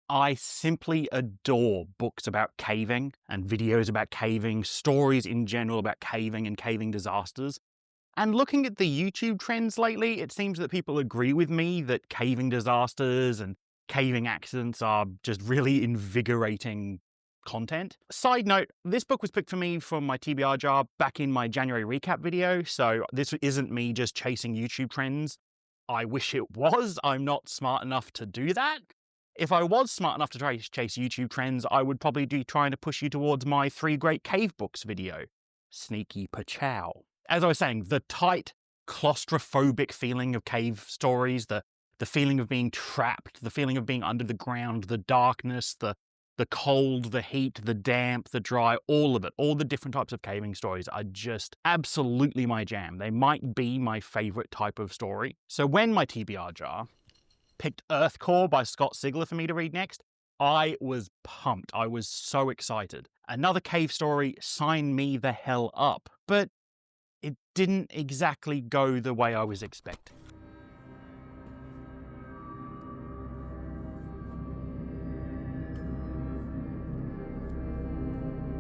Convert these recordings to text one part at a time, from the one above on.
I simply adore books about caving and videos about caving, stories in general about caving and caving disasters. And looking at the YouTube trends lately, it seems that people agree with me that caving disasters and caving accidents are just really invigorating content. Side note, this book was picked for me from my TBR jar back in my January recap video, so this isn't me just chasing YouTube trends. I wish it was. I'm not smart enough to do that. If I was smart enough to try to chase YouTube trends, I would probably be trying to push you towards my 3 great cave books video. Sneaky pachow. As I was saying, the tight, claustrophobic feeling of cave stories, the feeling of being trapped, the feeling of being under the ground, the darkness, the cold, the heat, the damp, the dry, all of it, all the different types of caving stories are just absolutely my jam. They might be my favorite type of story. So when my TBR jar picked Earthcore by Scott Sigler for me to read next, I was pumped. I was so excited. Another cave story, sign me the hell up. But it didn't exactly go the way I was expecting.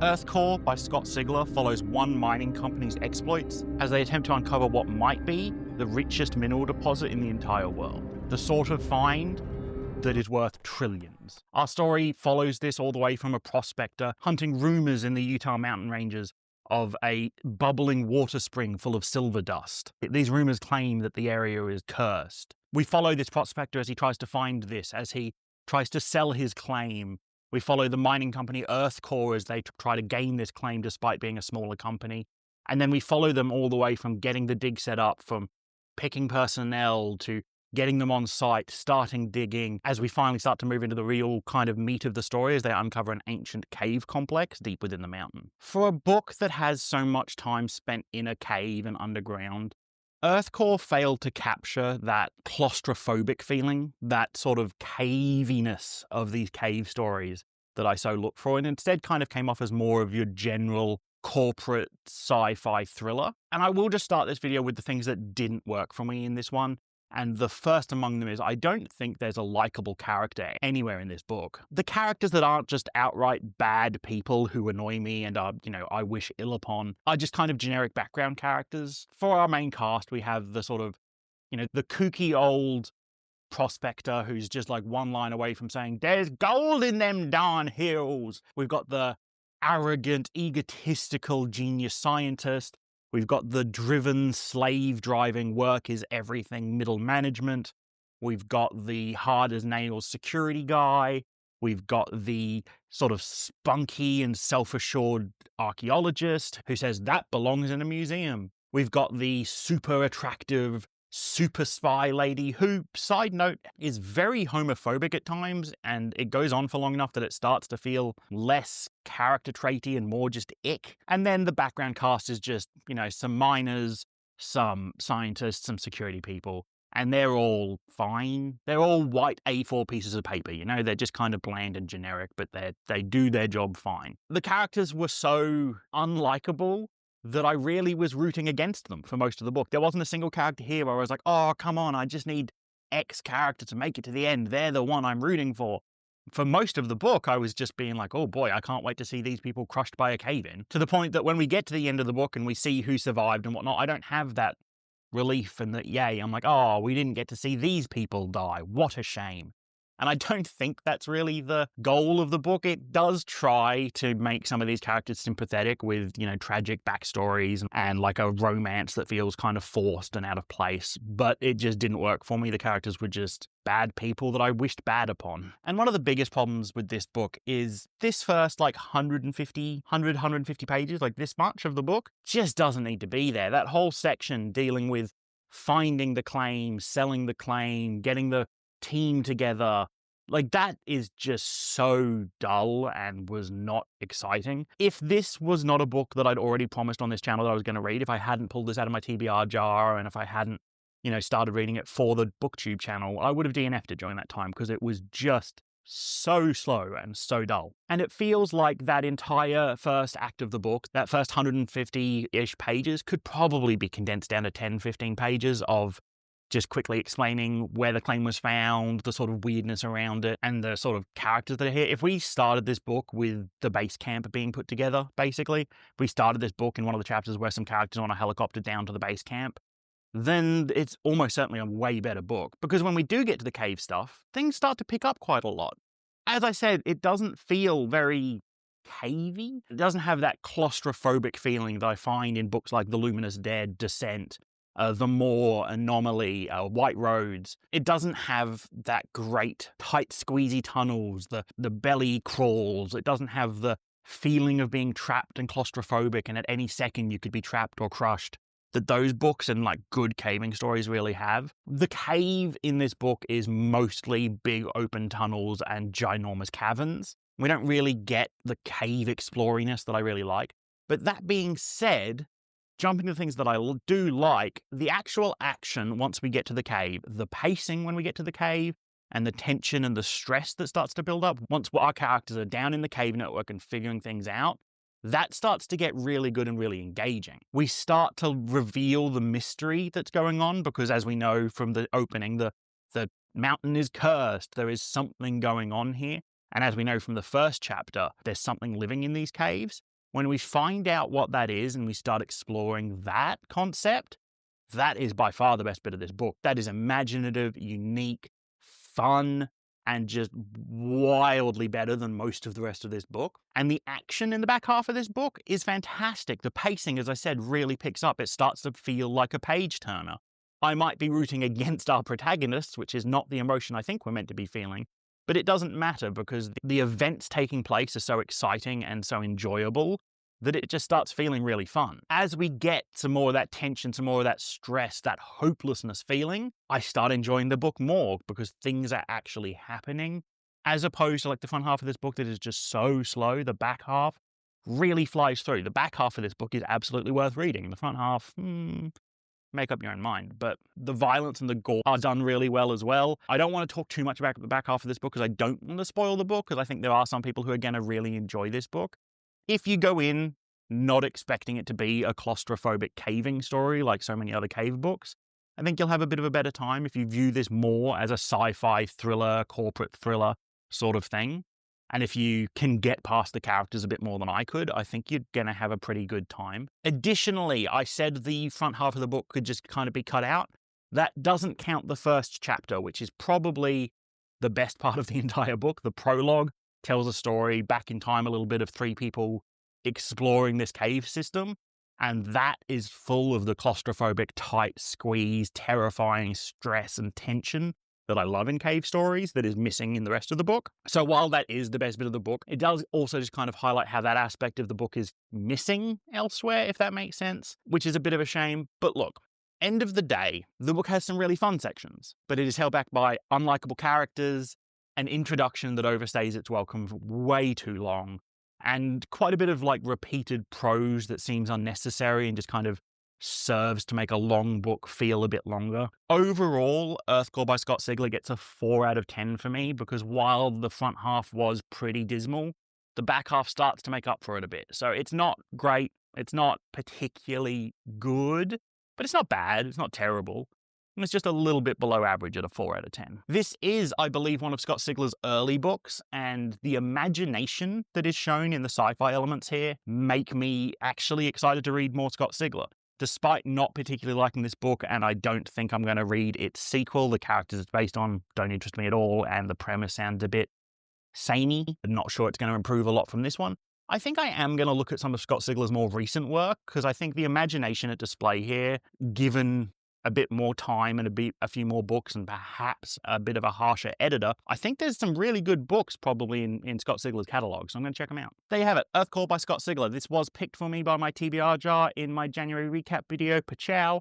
Earthcore by Scott Sigler follows one mining company's exploits as they attempt to uncover what might be the richest mineral deposit in the entire world. The sort of find that is worth trillions. Our story follows this all the way from a prospector hunting rumors in the Utah mountain ranges of a bubbling water spring full of silver dust. These rumors claim that the area is cursed. We follow this prospector as he tries to find this, as he tries to sell his claim. We follow the mining company Earthcore as they try to gain this claim despite being a smaller company. And then we follow them all the way from getting the dig set up, from picking personnel to getting them on site, starting digging, as we finally start to move into the real kind of meat of the story as they uncover an ancient cave complex deep within the mountain. For a book that has so much time spent in a cave and underground, Earthcore failed to capture that claustrophobic feeling, that sort of caviness of these cave stories that I so look for, and instead kind of came off as more of your general corporate sci-fi thriller. And I will just start this video with the things that didn't work for me in this one. And the first among them is I don't think there's a likable character anywhere in this book. The characters that aren't just outright bad people who annoy me and are, I wish ill upon, are just kind of generic background characters. For our main cast, we have the sort of, the kooky old prospector who's just like one line away from saying, "There's gold in them darn hills." We've got the arrogant, egotistical genius scientist. We've got the driven, slave-driving, work is everything middle management. We've got the hard-as-nails security guy. We've got the sort of spunky and self-assured archaeologist who says that belongs in a museum. We've got the super attractive super spy lady who, side note, is very homophobic at times, and it goes on for long enough that it starts to feel less character traity and more just ick. And then the background cast is just, some miners, some scientists, some security people, and they're all fine. They're all white A4 pieces of paper, they're just kind of bland and generic, but they do their job fine. The characters were so unlikable that I really was rooting against them for most of the book. There wasn't a single character here where I was like, oh, come on, I just need X character to make it to the end. They're the one I'm rooting for. For most of the book, I was just being like, oh boy, I can't wait to see these people crushed by a cave-in. To the point that when we get to the end of the book and we see who survived and whatnot, I don't have that relief and that yay. I'm like, oh, we didn't get to see these people die. What a shame. And I don't think that's really the goal of the book. It does try to make some of these characters sympathetic with, tragic backstories and like a romance that feels kind of forced and out of place. But it just didn't work for me. The characters were just bad people that I wished bad upon. And one of the biggest problems with this book is this first 150 pages, like this much of the book, just doesn't need to be there. That whole section dealing with finding the claim, selling the claim, getting the team together, that is just so dull and was not exciting. If this was not a book that I'd already promised on this channel that I was going to read, if I hadn't pulled this out of my TBR jar and if I hadn't, started reading it for the Booktube channel, I would have DNF'd it during that time because it was just so slow and so dull. And it feels like that entire first act of the book, that first 150-ish pages, could probably be condensed down to 10, 15 pages of just quickly explaining where the claim was found, the sort of weirdness around it, and the sort of characters that are here. If we started this book with the base camp being put together, basically, if we started this book in one of the chapters where some characters on a helicopter down to the base camp, then it's almost certainly a way better book. Because when we do get to the cave stuff, things start to pick up quite a lot. As I said, it doesn't feel very cavey. It doesn't have that claustrophobic feeling that I find in books like The Luminous Dead, Descent, The Moor, Anomaly, White Roads. It doesn't have that great tight squeezy tunnels, the belly crawls. It doesn't have the feeling of being trapped and claustrophobic and at any second you could be trapped or crushed that those books and like good caving stories really have. The cave in this book is mostly big open tunnels and ginormous caverns. We don't really get the cave exploriness that I really like. But that being said, jumping to things that I do like, the actual action once we get to the cave, the pacing when we get to the cave, and the tension and the stress that starts to build up once our characters are down in the cave network and figuring things out, that starts to get really good and really engaging. We start to reveal the mystery that's going on because, as we know from the opening, the mountain is cursed. There is something going on here. And as we know from the first chapter, there's something living in these caves. When we find out what that is and we start exploring that concept, that is by far the best bit of this book. That is imaginative, unique, fun, and just wildly better than most of the rest of this book. And the action in the back half of this book is fantastic. The pacing, as I said, really picks up. It starts to feel like a page-turner. I might be rooting against our protagonists, which is not the emotion I think we're meant to be feeling, but it doesn't matter because the events taking place are so exciting and so enjoyable that it just starts feeling really fun. As we get some more of that tension, some more of that stress, that hopelessness feeling, I start enjoying the book more because things are actually happening, as opposed to like the front half of this book that is just so slow. The back half really flies through. The back half of this book is absolutely worth reading. The front half, make up your own mind. But the violence and the gore are done really well as well. I don't want to talk too much about the back half of this book because I don't want to spoil the book, because I think there are some people who are going to really enjoy this book. If you go in not expecting it to be a claustrophobic caving story like so many other cave books, I think you'll have a bit of a better time if you view this more as a sci-fi thriller, corporate thriller sort of thing. And if you can get past the characters a bit more than I could, I think you're going to have a pretty good time. Additionally, I said the front half of the book could just kind of be cut out. That doesn't count the first chapter, which is probably the best part of the entire book. The prologue tells a story back in time, a little bit of three people exploring this cave system. And that is full of the claustrophobic, tight squeeze, terrifying stress and tension that I love in cave stories that is missing in the rest of the book. So while that is the best bit of the book, it does also just kind of highlight how that aspect of the book is missing elsewhere, if that makes sense, which is a bit of a shame. But look, end of the day, the book has some really fun sections, but it is held back by unlikable characters, an introduction that overstays its welcome for way too long, and quite a bit of like repeated prose that seems unnecessary and just kind of serves to make a long book feel a bit longer. Overall, Earthcore by Scott Sigler gets a 4 out of 10 for me, because while the front half was pretty dismal, the back half starts to make up for it a bit. So it's not great, it's not particularly good, but it's not bad, it's not terrible. And it's just a little bit below average at a 4 out of 10. This is, I believe, one of Scott Sigler's early books, and the imagination that is shown in the sci-fi elements here make me actually excited to read more Scott Sigler. Despite not particularly liking this book, and I don't think I'm going to read its sequel, the characters it's based on don't interest me at all, and the premise sounds a bit samey. I'm not sure it's going to improve a lot from this one. I think I am going to look at some of Scott Sigler's more recent work, because I think the imagination at display here, given a bit more time and a few more books and perhaps a bit of a harsher editor, I think there's some really good books probably in Scott Sigler's catalogue, so I'm going to check them out. There you have it, Earthcore by Scott Sigler. This was picked for me by my TBR jar in my January recap video, Pachow,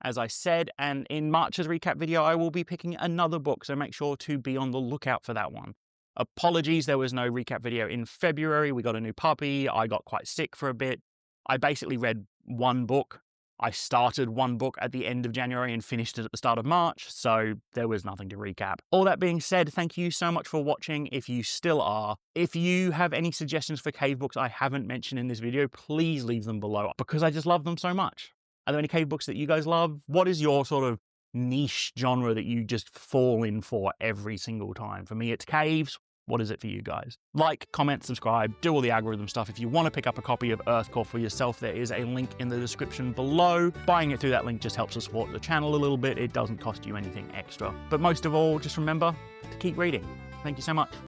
as I said, and in March's recap video I will be picking another book, so make sure to be on the lookout for that one. Apologies, there was no recap video in February. We got a new puppy, I got quite sick for a bit. I basically read one book. I started one book at the end of January and finished it at the start of March, so there was nothing to recap. All that being said, thank you so much for watching, if you still are. If you have any suggestions for cave books I haven't mentioned in this video, please leave them below, because I just love them so much. Are there any cave books that you guys love? What is your sort of niche genre that you just fall in for every single time. For me, it's caves. What is it for you guys? Like, comment, subscribe, do all the algorithm stuff. If you want to pick up a copy of Earthcore for yourself, there is a link in the description below. Buying it through that link just helps us support the channel a little bit. It doesn't cost you anything extra. But most of all, just remember to keep reading. Thank you so much.